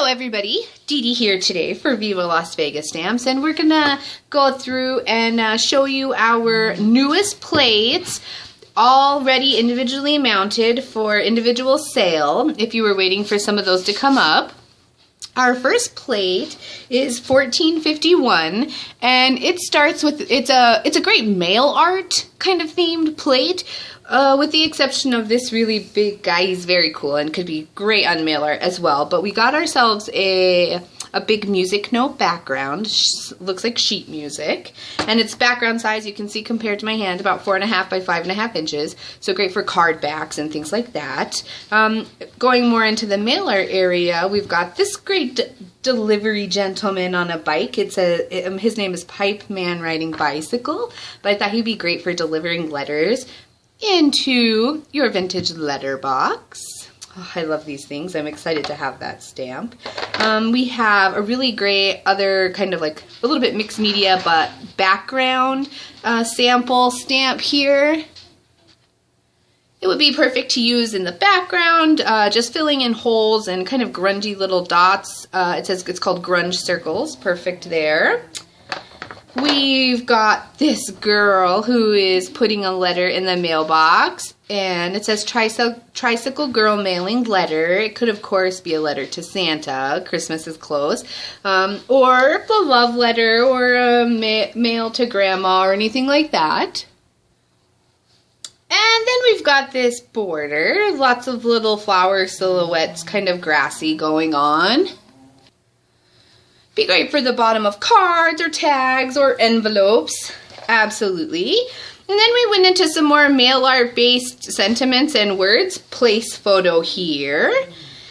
Hello everybody, Dee Dee here today for Viva Las VegaStamps, and we're gonna go through and show you our newest plates, all ready individually mounted for individual sale if you were waiting for some of those to come up. Our first plate is 1451, and it starts with, it's a great mail art kind of themed plate. With the exception of this really big guy. He's very cool and could be great on mail art as well. But we got ourselves a big music note background. Looks like sheet music. And its background size, you can see compared to my hand, about 4.5 by 5.5 inches. So great for card backs and things like that. Going more into the mailer area, we've got this great delivery gentleman on a bike. His name is Pipe Man Riding Bicycle. But I thought he'd be great for delivering letters into your vintage letterbox. Oh, I love these things. I'm excited to have that stamp. We have a really great other kind of like a little bit mixed media but background sample stamp here. It would be perfect to use in the background, just filling in holes and kind of grungy little dots. It says it's called Grunge Circles. Perfect there. We've got this girl who is putting a letter in the mailbox, and it says Tricycle Girl Mailing Letter. It could, of course, be a letter to Santa. Christmas is close. Or the love letter, or a mail to Grandma, or anything like that. And then we've got this border. Lots of little flower silhouettes, kind of grassy going on. Be great for the bottom of cards or tags or envelopes. Absolutely. And then we went into some more mail art based sentiments and words. Place photo here.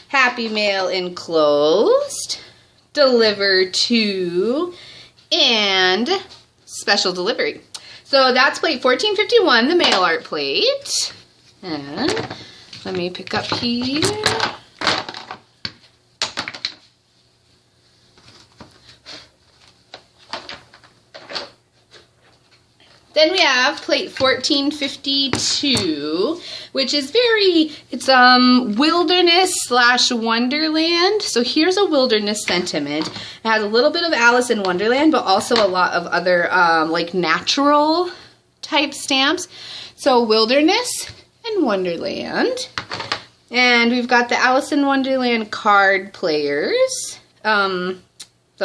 Happy mail enclosed. Deliver to. And special delivery. So that's plate 1451, the mail art plate. And let me pick up here. Then we have plate 1452, which is it's wilderness / wonderland. So here's a wilderness sentiment. It has a little bit of Alice in Wonderland, but also a lot of other like natural type stamps. So wilderness and wonderland. And we've got the Alice in Wonderland card players, the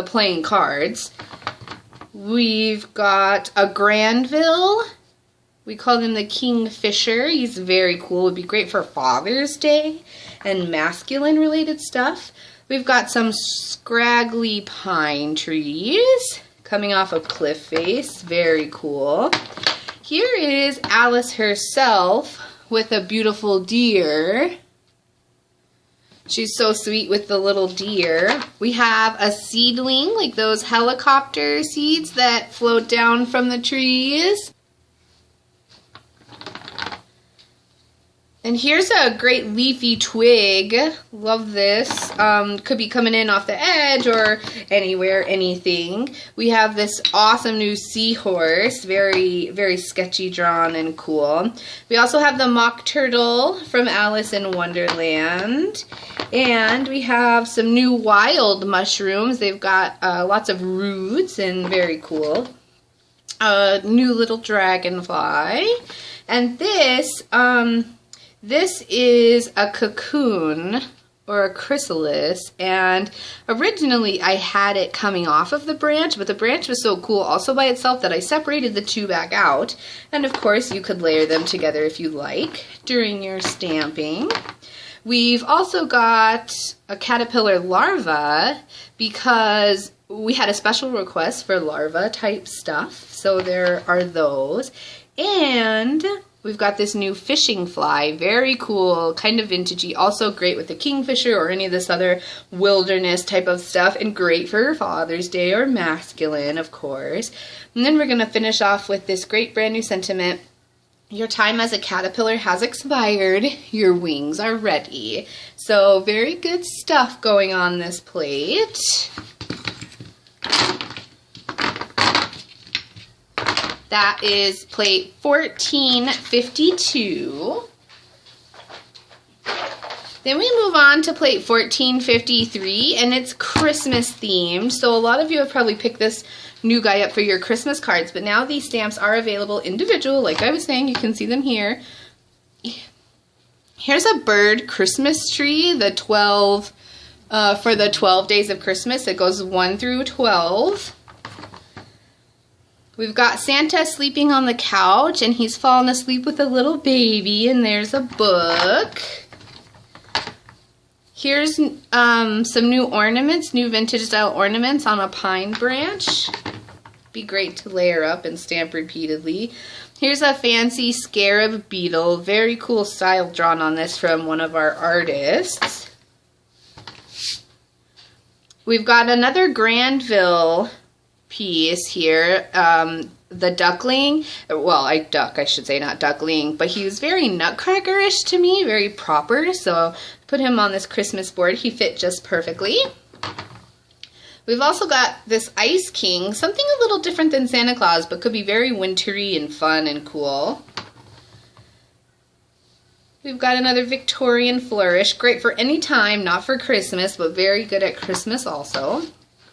playing cards. We've got a Granville. We call him the Kingfisher. He's very cool. Would be great for Father's Day and masculine related stuff. We've got some scraggly pine trees coming off a cliff face. Very cool. Here is Alice herself with a beautiful deer. She's so sweet with the little deer. We have a seedling, like those helicopter seeds that float down from the trees. And here's a great leafy twig. Love this. Could be coming in off the edge or anywhere, anything. We have this awesome new seahorse. Very, very sketchy drawn and cool. We also have the mock turtle from Alice in Wonderland. And we have some new wild mushrooms. They've got lots of roots and very cool. New little dragonfly. And this is a cocoon or a chrysalis, and originally I had it coming off of the branch, but the branch was so cool also by itself that I separated the two back out. And of course you could layer them together if you like during your stamping. We've also got a caterpillar larva because we had a special request for larva type stuff, so there are those. And we've got this new fishing fly, very cool, kind of vintagey, also great with the Kingfisher or any of this other wilderness type of stuff, and great for Father's Day or masculine, of course. And then we're going to finish off with this great brand new sentiment. Your time as a caterpillar has expired. Your wings are ready. So very good stuff going on this plate. That is plate 1452. Then we move on to plate 1453, and it's Christmas themed. So a lot of you have probably picked this new guy up for your Christmas cards, but now these stamps are available individual. Like I was saying, you can see them here. Here's a bird Christmas tree, the 12, for the 12 days of Christmas. It goes 1 through 12. We've got Santa sleeping on the couch, and he's fallen asleep with a little baby, and there's a book. Here's some new ornaments, new vintage style ornaments on a pine branch. Be great to layer up and stamp repeatedly. Here's a fancy scarab beetle. Very cool style drawn on this from one of our artists. We've got another Granville piece here. The duckling, well, I should say, not duckling, but he was very nutcracker-ish to me, very proper, so put him on this Christmas board. He fit just perfectly. We've also got this Ice King, something a little different than Santa Claus, but could be very wintry and fun and cool. We've got another Victorian Flourish, great for any time, not for Christmas, but very good at Christmas also.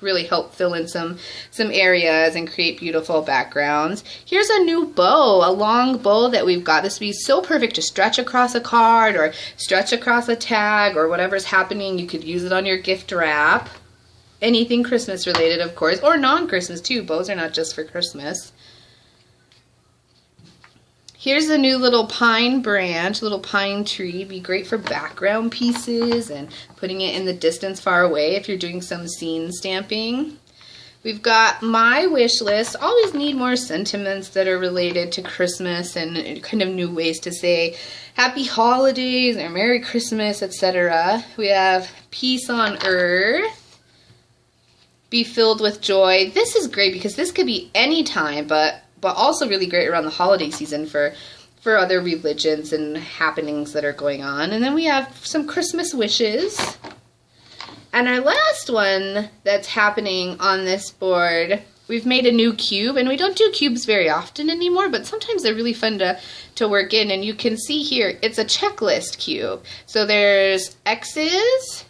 Really help fill in some areas and create beautiful backgrounds. Here's a new bow, a long bow that we've got. This would be so perfect to stretch across a card or stretch across a tag or whatever's happening. You could use it on your gift wrap. Anything Christmas related, of course, or non-Christmas too. Bows are not just for Christmas. Here's a new little pine branch, little pine tree. Be great for background pieces and putting it in the distance far away if you're doing some scene stamping. We've got my wish list. Always need more sentiments that are related to Christmas and kind of new ways to say Happy Holidays or Merry Christmas, etc. We have Peace on Earth. Be filled with joy. This is great because this could be any time, but also really great around the holiday season for other religions and happenings that are going on. And then we have some Christmas wishes. And our last one that's happening on this board, we've made a new cube, and we don't do cubes very often anymore, but sometimes they're really fun to work in. And you can see here, it's a checklist cube. So there's X's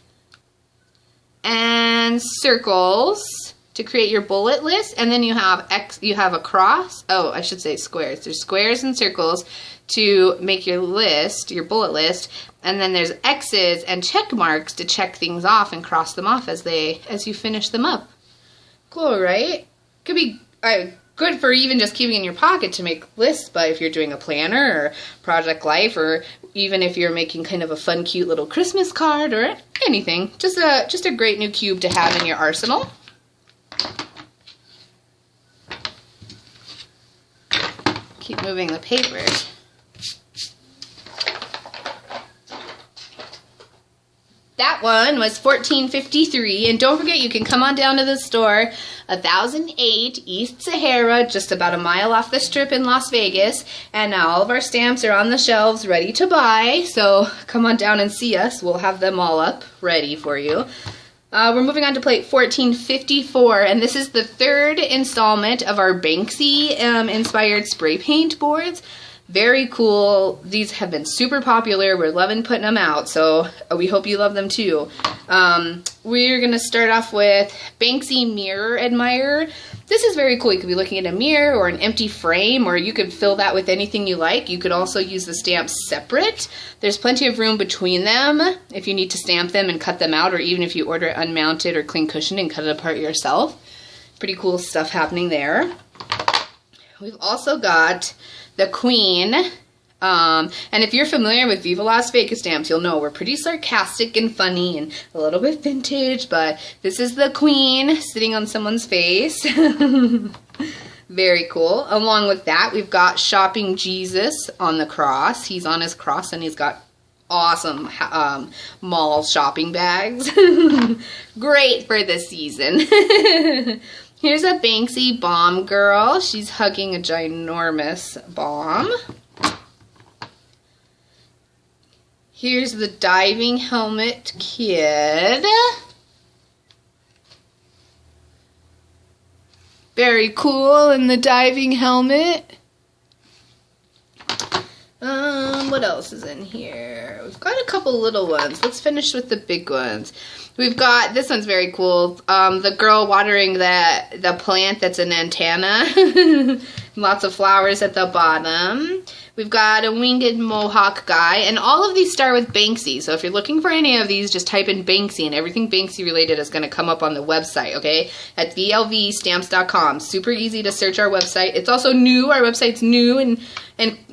and circles to create your bullet list, and then you have a cross. Oh, I should say squares. There's squares and circles to make your list, your bullet list, and then there's X's and check marks to check things off and cross them off as you finish them up. Cool, right? Could be good for even just keeping in your pocket to make lists, but if you're doing a planner or project life, or even if you're making kind of a fun, cute little Christmas card or anything, just a great new cube to have in your arsenal. Keep moving the paper. That one was $14.53, and don't forget you can come on down to the store, 1008 East Sahara, just about a mile off the Strip in Las Vegas, and now all of our stamps are on the shelves ready to buy, so come on down and see us. We'll have them all up ready for you. We're moving on to plate 1454, and this is the third installment of our Banksy inspired spray paint boards. Very cool. These have been super popular. We're loving putting them out, so we hope you love them too. We're going to start off with Banksy Mirror Admirer. This is very cool. You could be looking at a mirror or an empty frame, or you could fill that with anything you like. You could also use the stamps separate. There's plenty of room between them if you need to stamp them and cut them out, or even if you order it unmounted or clean cushioned and cut it apart yourself. Pretty cool stuff happening there. We've also got the Queen. And if you're familiar with Viva Las VegaStamps, you'll know we're pretty sarcastic and funny and a little bit vintage, but this is the Queen sitting on someone's face. Very cool. Along with that, we've got Shopping Jesus on the cross. He's on his cross and he's got awesome mall shopping bags. Great for the season. Here's a Banksy bomb girl. She's hugging a ginormous bomb. Here's the diving helmet kid. Very cool in the diving helmet. What else is in here? We've got a couple little ones. Let's finish with the big ones. We've got, this one's very cool. The girl watering the plant that's an antenna. Lots of flowers at the bottom. We've got a winged mohawk guy, and all of these start with Banksy. So if you're looking for any of these, just type in Banksy, and everything Banksy related is going to come up on the website, okay? At VLVstamps.com. Super easy to search our website. It's also new. Our website's new and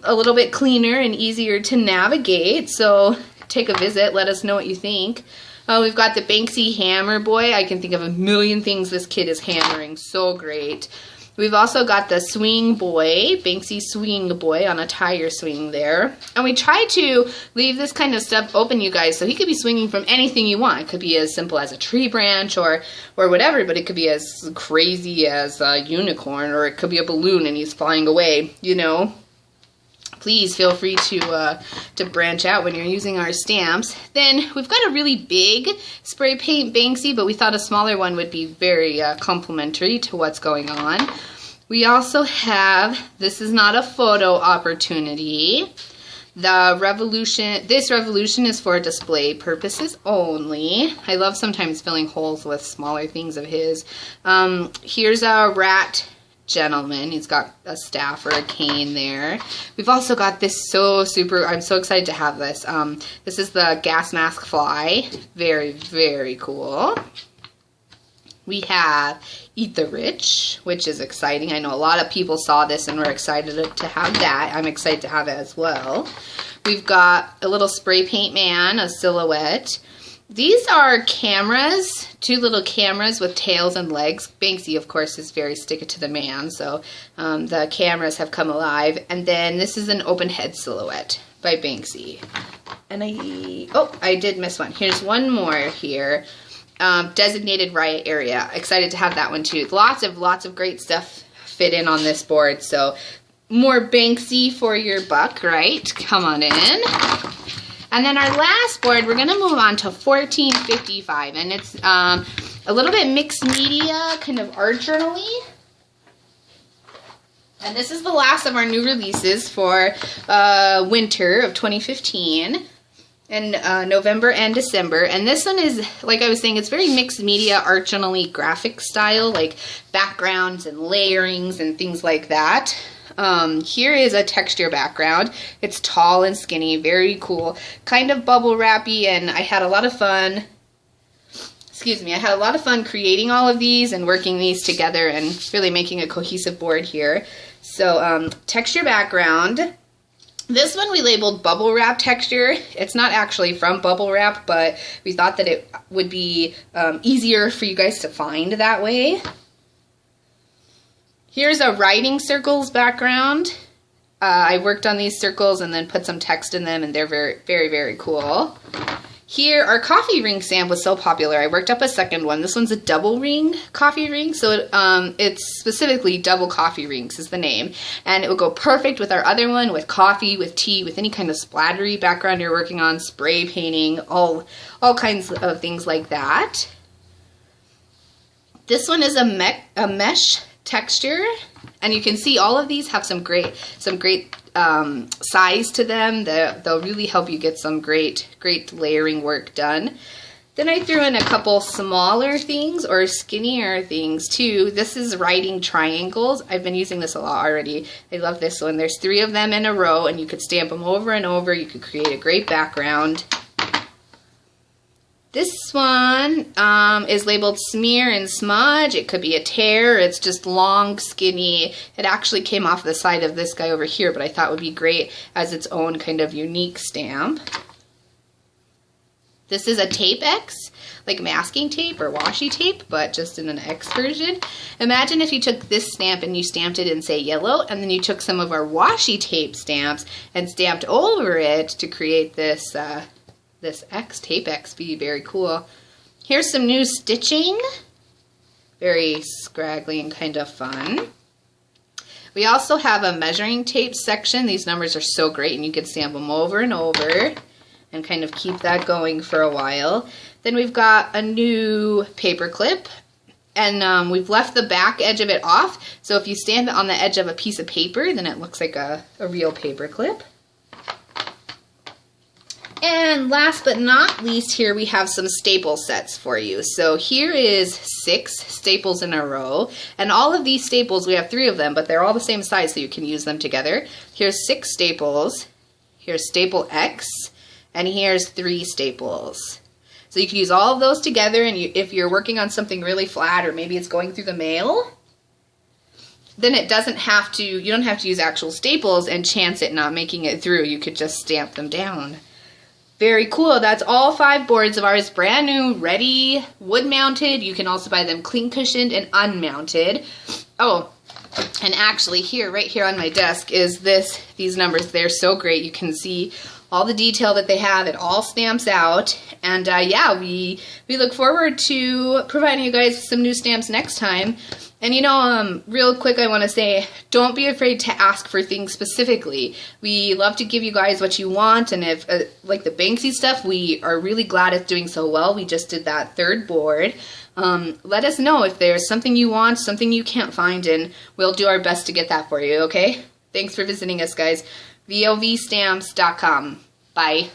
a little bit cleaner and easier to navigate. So take a visit. Let us know what you think. We've got the Banksy Hammer Boy. I can think of a million things this kid is hammering. So great. We've also got the Swing Boy, Banksy Swing Boy on a tire swing there. And we try to leave this kind of stuff open, you guys, so he could be swinging from anything you want. It could be as simple as a tree branch or whatever, but it could be as crazy as a unicorn, or it could be a balloon and he's flying away, you know. Please feel free to branch out when you're using our stamps. Then we've got a really big spray paint Banksy, but we thought a smaller one would be very complimentary to what's going on. We also have, this is not a photo opportunity. This revolution is for display purposes only. I love sometimes filling holes with smaller things of his. Here's a rat gentleman. He's got a staff or a cane there. We've also got this I'm so excited to have this. This is the gas mask fly. Very, very cool. We have Eat the Rich, which is exciting. I know a lot of people saw this and were excited to have that. I'm excited to have it as well. We've got a little spray paint man, a silhouette. These are cameras, two little cameras with tails and legs. Banksy, of course, is very stick it to the man, so the cameras have come alive. And then this is an open head silhouette by Banksy. And I did miss one. Here's one more here. Designated riot area. Excited to have that one too. Lots of great stuff fit in on this board. So more Banksy for your buck, right? Come on in. And then our last board, we're going to move on to 1455, and it's a little bit mixed media, kind of art journal-y. And this is the last of our new releases for winter of 2015, and November and December. And this one is, like I was saying, it's very mixed media, art journal-y graphic style, like backgrounds and layerings and things like that. Here is a texture background. It's tall and skinny, very cool, kind of bubble wrappy, and I had a lot of fun, creating all of these and working these together and really making a cohesive board here. So, texture background. This one we labeled bubble wrap texture. It's not actually from bubble wrap, but we thought that it would be easier for you guys to find that way. Here's a writing circles background. I worked on these circles and then put some text in them, and they're very, very, very cool. Here, our coffee ring stamp was so popular, I worked up a second one. This one's a double ring coffee ring, so it's specifically double coffee rings is the name. And it will go perfect with our other one, with coffee, with tea, with any kind of splattery background you're working on, spray painting, all kinds of things like that. This one is a mesh texture, and you can see all of these have some great size to them. They'll really help you get some great layering work done. Then I threw in a couple smaller things or skinnier things too. This is writing triangles. I've been using this a lot already. I love this one. There's 3 of them in a row, and you could stamp them over and over. You could create a great background. This one is labeled smear and smudge. It could be a tear. It's just long, skinny. It actually came off the side of this guy over here, but I thought would be great as its own kind of unique stamp. This is a tape X, like masking tape or washi tape, but just in an X version. Imagine if you took this stamp and you stamped it in, say, yellow, and then you took some of our washi tape stamps and stamped over it to create this this X, tape X, be very cool. Here's some new stitching. Very scraggly and kind of fun. We also have a measuring tape section. These numbers are so great, and you can stamp them over and over and kind of keep that going for a while. Then we've got a new paper clip, and we've left the back edge of it off, so if you stamp it on the edge of a piece of paper, then it looks like a real paper clip. And last but not least, here we have some staple sets for you. So here is 6 staples in a row. And all of these staples, we have 3 of them, but they're all the same size, so you can use them together. Here's 6 staples. Here's staple X. And here's 3 staples. So you can use all of those together, and if you're working on something really flat, or maybe it's going through the mail, then it doesn't have to, you don't have to use actual staples and chance it not making it through. You could just stamp them down. Very cool. That's all 5 boards of ours, brand new, ready, wood mounted. You can also buy them clean cushioned and unmounted. Oh, and actually here, right here on my desk is these numbers. They're so great. You can see all the detail that they have. It all stamps out. And yeah, we look forward to providing you guys with some new stamps next time. And you know, real quick, I want to say, don't be afraid to ask for things specifically. We love to give you guys what you want, and if, like the Banksy stuff, we are really glad it's doing so well. We just did that 3rd board. Let us know if there's something you want, something you can't find, and we'll do our best to get that for you, okay? Thanks for visiting us, guys. VOVstamps.com. Bye.